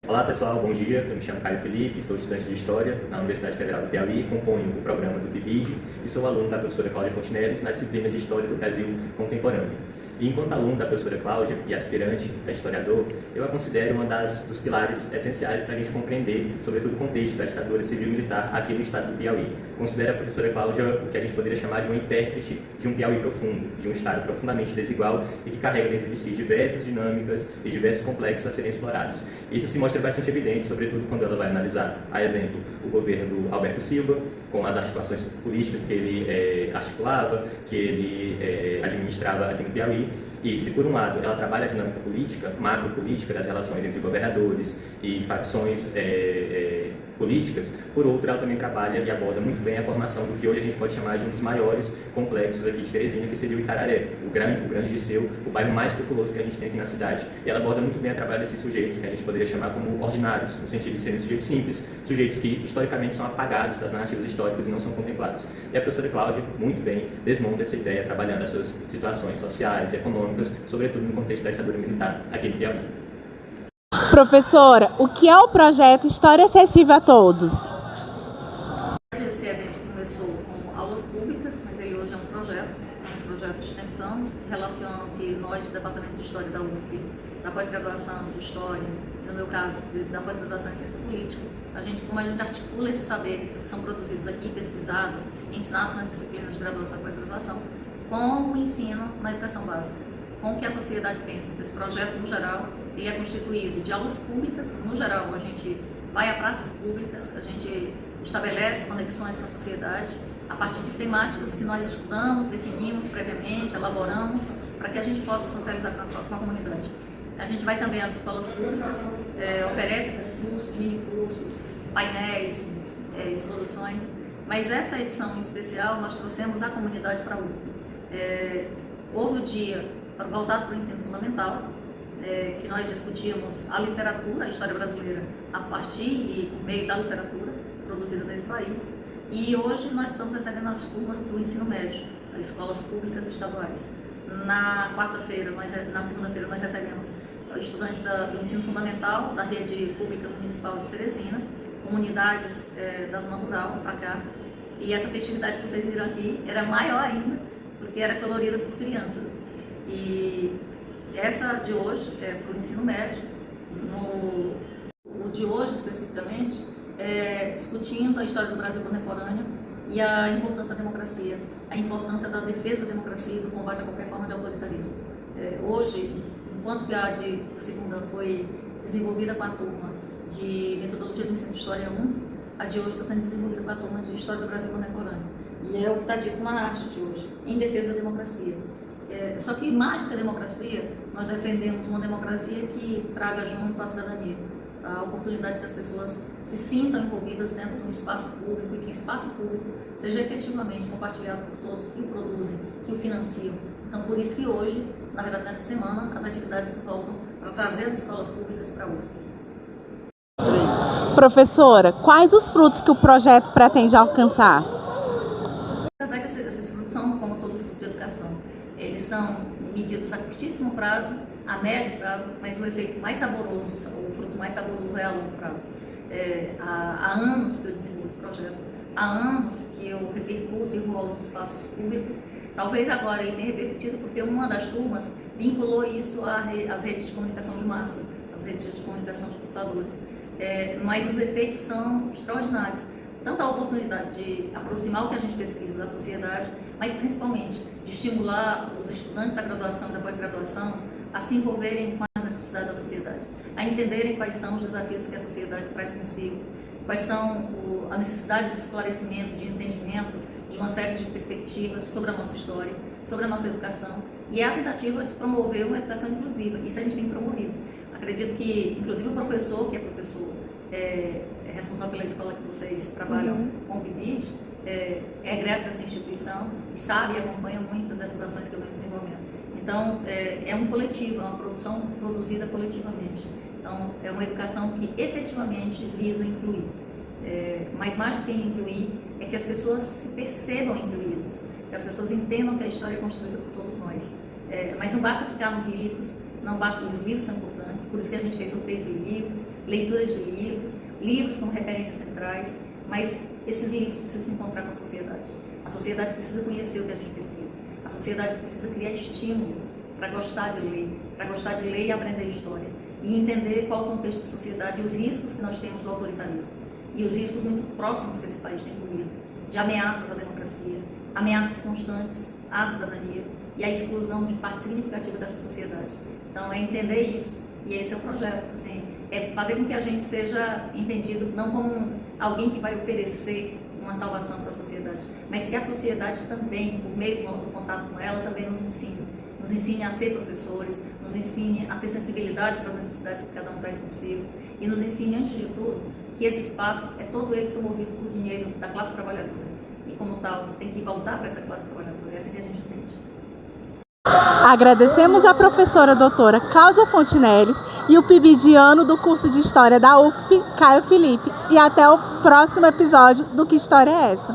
Olá pessoal, bom dia. Eu me chamo Caio Felipe, sou estudante de História na Universidade Federal do Piauí, componho o programa do PIBID e sou aluno da professora Cláudia Fontenelles na disciplina de História do Brasil Contemporâneo. E enquanto aluno da professora Cláudia e aspirante a historiador, eu a considero uma dos pilares essenciais para a gente compreender, sobretudo, o contexto da ditadura civil-militar aqui no estado do Piauí. Considero a professora Cláudia o que a gente poderia chamar de uma intérprete de um Piauí profundo, de um estado profundamente desigual e que carrega dentro de si diversas dinâmicas e diversos complexos a serem explorados. Isso se mostra bastante evidente, sobretudo quando ela vai analisar, a exemplo, o governo do Alberto Silva, com as articulações políticas que ele articulava, que ele administrava aqui no Piauí. E se, por um lado, ela trabalha a dinâmica política, macropolítica das relações entre governadores e facções políticas, por outro, ela também trabalha e aborda muito bem a formação do que hoje a gente pode chamar de um dos maiores complexos aqui de Teresina, que seria o Itararé, o Grande Liceu, o bairro mais populoso que a gente tem aqui na cidade. E ela aborda muito bem o trabalho desses sujeitos, que a gente poderia chamar como ordinários, no sentido de serem sujeitos simples, sujeitos que historicamente são apagados das narrativas históricas e não são contemplados. E a professora Cláudia, muito bem, desmonta essa ideia, trabalhando as suas situações sociais e econômicas, sobretudo no contexto da ditadura militar aqui no Piauí. Professora, o que é o projeto História Acessível a Todos? A GCED começou com aulas públicas, mas ele hoje é um projeto de extensão, relaciona o que nós, do Departamento de História da UFP, da pós-graduação de História, no meu caso, da pós-graduação em Ciência Política, como a gente articula esses saberes que são produzidos aqui, pesquisados, ensinados nas disciplinas de graduação e pós-graduação, com o ensino na educação básica, com o que a sociedade pensa. Então, esse projeto, no geral, ele é constituído de aulas públicas. No geral, a gente vai a praças públicas, a gente estabelece conexões com a sociedade a partir de temáticas que nós estudamos, definimos previamente, elaboramos, para que a gente possa socializar com a comunidade. A gente vai também às escolas públicas, oferece esses cursos, mini-cursos, painéis, exposições, mas essa edição em especial nós trouxemos a comunidade para a UFP. Houve o dia voltado para o ensino fundamental, que nós discutimos a literatura, a história brasileira, a partir e por meio da literatura produzida nesse país. E hoje nós estamos recebendo as turmas do ensino médio, das escolas públicas estaduais. Na segunda-feira nós recebemos estudantes do ensino fundamental da rede pública municipal de Teresina, comunidades da zona rural para cá. E essa festividade que vocês viram aqui era maior ainda, porque era colorida por crianças. E essa de hoje é para o ensino médio. O de hoje, especificamente, discutindo a história do Brasil contemporâneo e a importância da democracia, a importância da defesa da democracia e do combate a qualquer forma de autoritarismo. Hoje, enquanto que a de segunda foi desenvolvida com a turma de Metodologia do Ensino de História 1, a de hoje está sendo desenvolvida com a turma de História do Brasil contemporâneo. E é o que está dito na arte de hoje, em defesa da democracia. Só que mais do que a democracia, nós defendemos uma democracia que traga junto à cidadania a oportunidade que as pessoas se sintam envolvidas dentro de um espaço público e que o espaço público seja efetivamente compartilhado por todos que o produzem, que o financiam. Então, por isso que hoje, na verdade nessa semana, as atividades se voltam para trazer as escolas públicas para a UFP. Professora, quais os frutos que o projeto pretende alcançar? Na verdade, esses frutos são, como todo fruto de educação, eles são medidos a curtíssimo prazo, a médio prazo, mas o efeito mais saboroso, o fruto mais saboroso é a longo prazo. Há anos que eu desenvolvo esse projeto, há anos que eu repercuto e vou aos espaços públicos. Talvez agora ele tenha repercutido porque uma das turmas vinculou isso às redes de comunicação de massa, às redes de comunicação de computadores. Mas os efeitos são extraordinários. Tanto a oportunidade de aproximar o que a gente pesquisa da sociedade, mas principalmente de estimular os estudantes da graduação e da pós-graduação a se envolverem com as necessidades da sociedade, a entenderem quais são os desafios que a sociedade traz consigo, quais são a necessidade de esclarecimento, de entendimento de uma série de perspectivas sobre a nossa história, sobre a nossa educação, e a tentativa de promover uma educação inclusiva. Isso a gente tem promovido. Acredito que, inclusive, o professor, que é professor, é responsável pela escola que vocês trabalham com o PIBID, é egresso dessa instituição e sabe e acompanha muitas dessas ações que eu venho desenvolvendo. Então, é um coletivo, é uma produção produzida coletivamente. Então, é uma educação que efetivamente visa incluir. Mas mais do que incluir, é que as pessoas se percebam incluídas, que as pessoas entendam que a história é construída por todos nós. Mas não basta ficar nos livros, não basta, os livros são importantes, importantes, por isso que a gente fez sorteio de livros, leituras de livros como referências centrais, mas esses livros precisam se encontrar com a sociedade. A sociedade precisa conhecer o que a gente pesquisa. A sociedade precisa criar estímulo para gostar de ler e aprender história, e entender qual o contexto de sociedade e os riscos que nós temos do autoritarismo, e os riscos muito próximos que esse país tem corrido, de ameaças à democracia, ameaças constantes à cidadania e à exclusão de parte significativa dessa sociedade. Então, é entender isso, e esse é o projeto, assim, é fazer com que a gente seja entendido não como alguém que vai oferecer uma salvação para a sociedade, mas que a sociedade também, por meio do contato com ela, também nos ensine a ser professores, nos ensine a ter sensibilidade para as necessidades que cada um traz consigo, e nos ensine, antes de tudo, que esse espaço é todo ele promovido por dinheiro da classe trabalhadora, e como tal, tem que voltar para essa classe trabalhadora, é assim que a gente entende. Agradecemos a professora doutora Cláudia Fontinelles e o PIBidiano do curso de História da UFP, Caio Felipe, e até o próximo episódio do Que História é Essa?